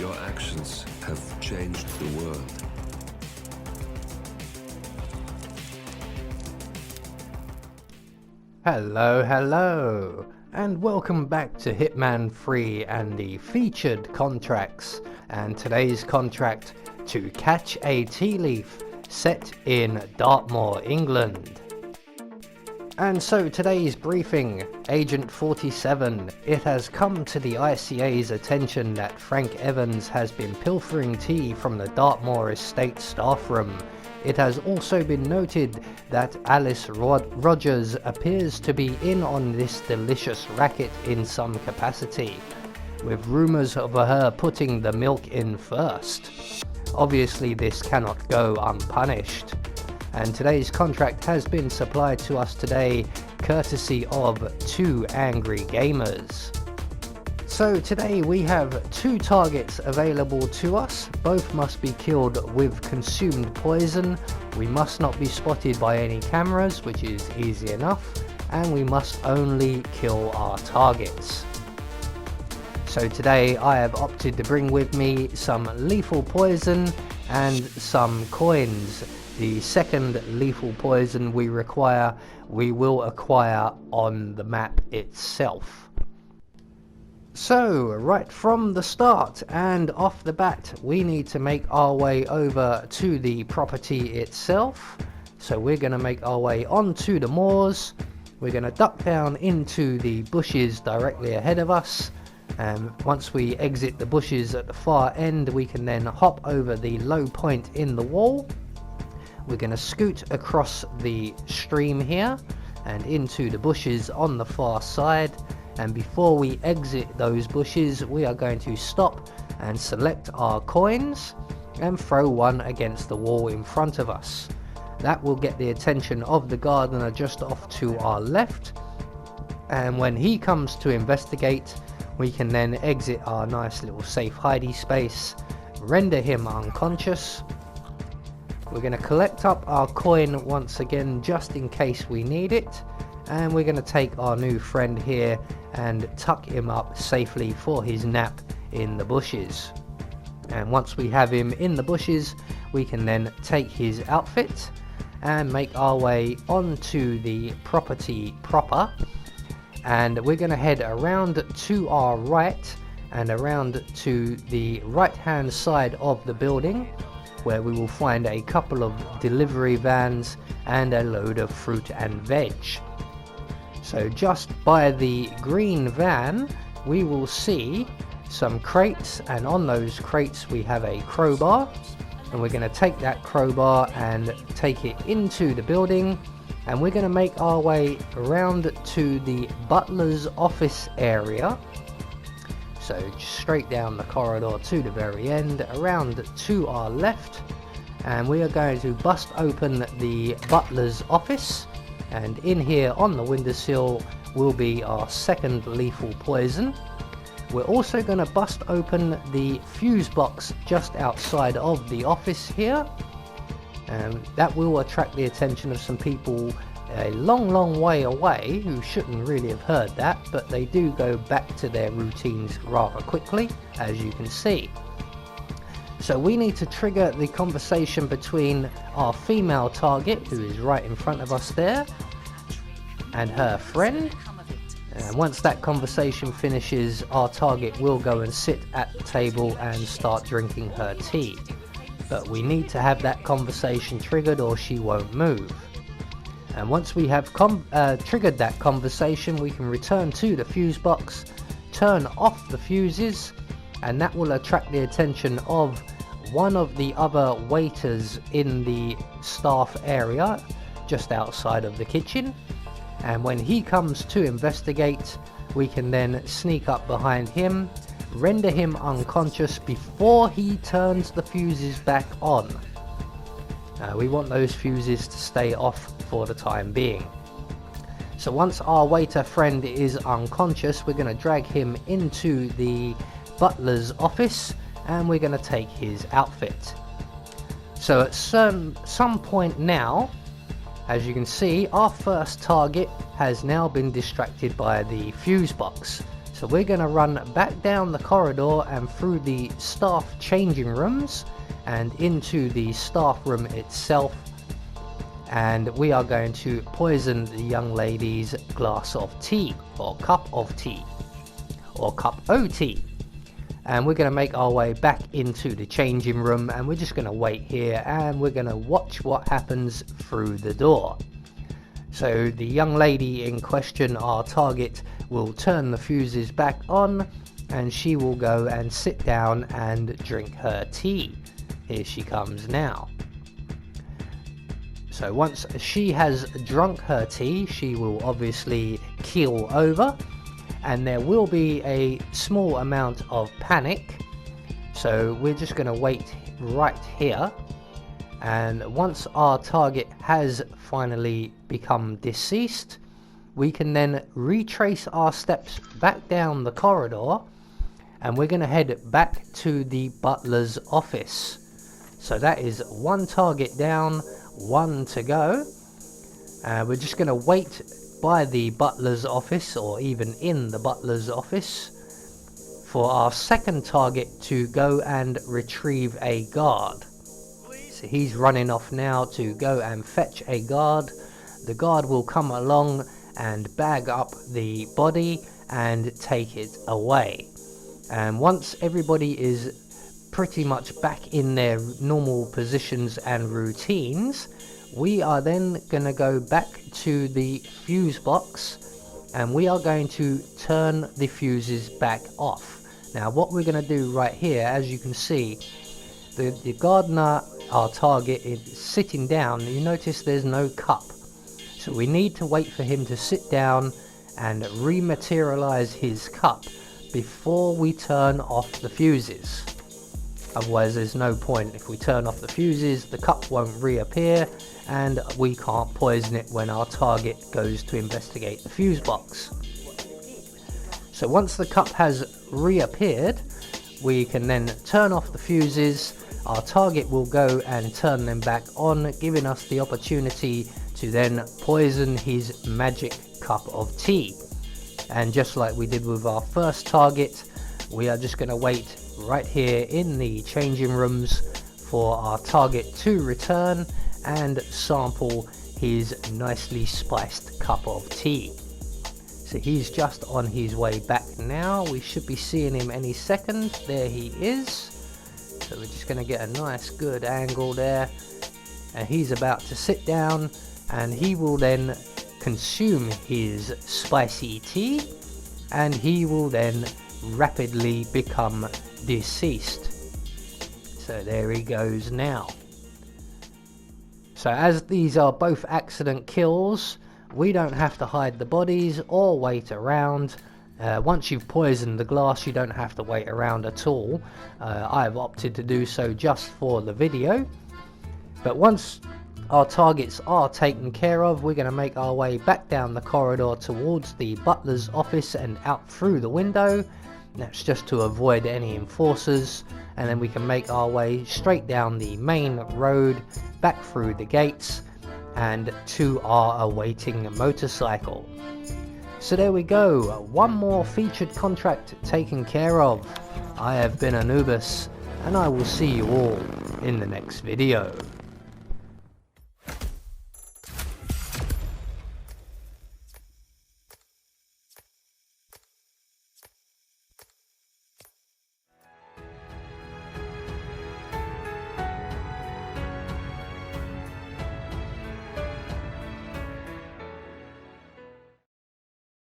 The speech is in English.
Your actions have changed the world. Hello, and welcome back to Hitman 3 and the featured contracts. And today's contract, to catch a tea leaf, set in Dartmoor, England. And so today's briefing, Agent 47, it has come to the ICA's attention that Frank Evans has been pilfering tea from the Dartmoor estate staff room. It has also been noted that Alice Rogers appears to be in on this delicious racket in some capacity, with rumours of her putting the milk in first. Obviously this cannot go unpunished. And today's contract has been supplied to us today courtesy of Two Angry Gamers. So today we have two targets available to us. Both must be killed with consumed poison. We must not be spotted by any cameras, which is easy enough, and we must only kill our targets. So today I have opted to bring with me some lethal poison and some coins. The second lethal poison we will acquire on the map itself. So, right from the start and off the bat, we need to make our way over to the property itself. So we're going to make our way onto the moors. We're going to duck down into the bushes directly ahead of us. And once we exit the bushes at the far end, we can then hop over the low point in the wall. We're going to scoot across the stream here and into the bushes on the far side. And before we exit those bushes, we are going to stop and select our coins and throw one against the wall in front of us. That will get the attention of the gardener just off to our left. And when he comes to investigate, we can then exit our nice little safe hidey space, render him unconscious. We're going to collect up our coin once again just in case we need it. And we're going to take our new friend here and tuck him up safely for his nap in the bushes. And once we have him in the bushes, we can then take his outfit and make our way onto the property proper. And we're going to head around to our right and around to the right hand side of the building, where we will find a couple of delivery vans and a load of fruit and veg. So just by the green van, we will see some crates, and on those crates we have a crowbar, and we're going to take that crowbar and take it into the building, and we're going to make our way around to the butler's office area. So just straight down the corridor to the very end, around to our left, and we are going to bust open the butler's office. And in here on the windowsill will be our second lethal poison. We're also going to bust open the fuse box just outside of the office here. And that will attract the attention of some people a long way away who shouldn't really have heard that, but they do go back to their routines rather quickly, as you can see. So we need to trigger the conversation between our female target, who is right in front of us there, and her friend. And once that conversation finishes, our target will go and sit at the table and start drinking her tea. But we need to have that conversation triggered or she won't move. And once we have triggered that conversation, we can return to the fuse box, turn off the fuses, and that will attract the attention of one of the other waiters in the staff area just outside of the kitchen. And when he comes to investigate, we can then sneak up behind him, render him unconscious before he turns the fuses back on. We want those fuses to stay off for the time being. So once our waiter friend is unconscious, we're going to drag him into the butler's office and we're going to take his outfit. So at some point now, as you can see, our first target has now been distracted by the fuse box. So we're going to run back down the corridor and through the staff changing rooms and into the staff room itself, and we are going to poison the young lady's glass of tea, or cup of tea, or cup o' tea. And we're going to make our way back into the changing room, and we're just going to wait here and we're going to watch what happens through the door. So the young lady in question, our target, will turn the fuses back on and she will go and sit down and drink her tea. Here she comes now. So once she has drunk her tea, she will obviously keel over, and there will be a small amount of panic. So we're just going to wait right here, and once our target has finally become deceased, we can then retrace our steps back down the corridor, and we're going to head back to the butler's office. So that is one target down, one to go. We're just going to wait by the butler's office, or even in the butler's office, for our second target to go and retrieve a guard. So he's running off now to go and fetch a guard. The guard will come along and bag up the body and take it away. And once everybody is pretty much back in their normal positions and routines, we are then going to go back to the fuse box and we are going to turn the fuses back off. Now what we're going to do right here, as you can see, the gardener, our target, is sitting down. You notice there's no cup, so we need to wait for him to sit down and rematerialize his cup before we turn off the fuses. Otherwise there's no point. If we turn off the fuses, the cup won't reappear and we can't poison it when our target goes to investigate the fuse box. So once the cup has reappeared, we can then turn off the fuses. Our target will go and turn them back on, giving us the opportunity to then poison his magic cup of tea. And just like we did with our first target, we are just going to wait right here in the changing rooms for our target to return and sample his nicely spiced cup of tea. So he's just on his way back now. We should be seeing him any second. There he is. So we're just going to get a nice good angle there, and he's about to sit down and he will then consume his spicy tea and he will then rapidly become deceased. So there he goes now. So as these are both accident kills, we don't have to hide the bodies or wait around. Once you've poisoned the glass, you don't have to wait around at all. I've opted to do so just for the video. But once our targets are taken care of, we're going to make our way back down the corridor towards the butler's office and out through the window. That's just to avoid any enforcers, and then we can make our way straight down the main road, back through the gates and to our awaiting motorcycle. So there we go, one more featured contract taken care of. I have been Anubis, and I will see you all in the next video.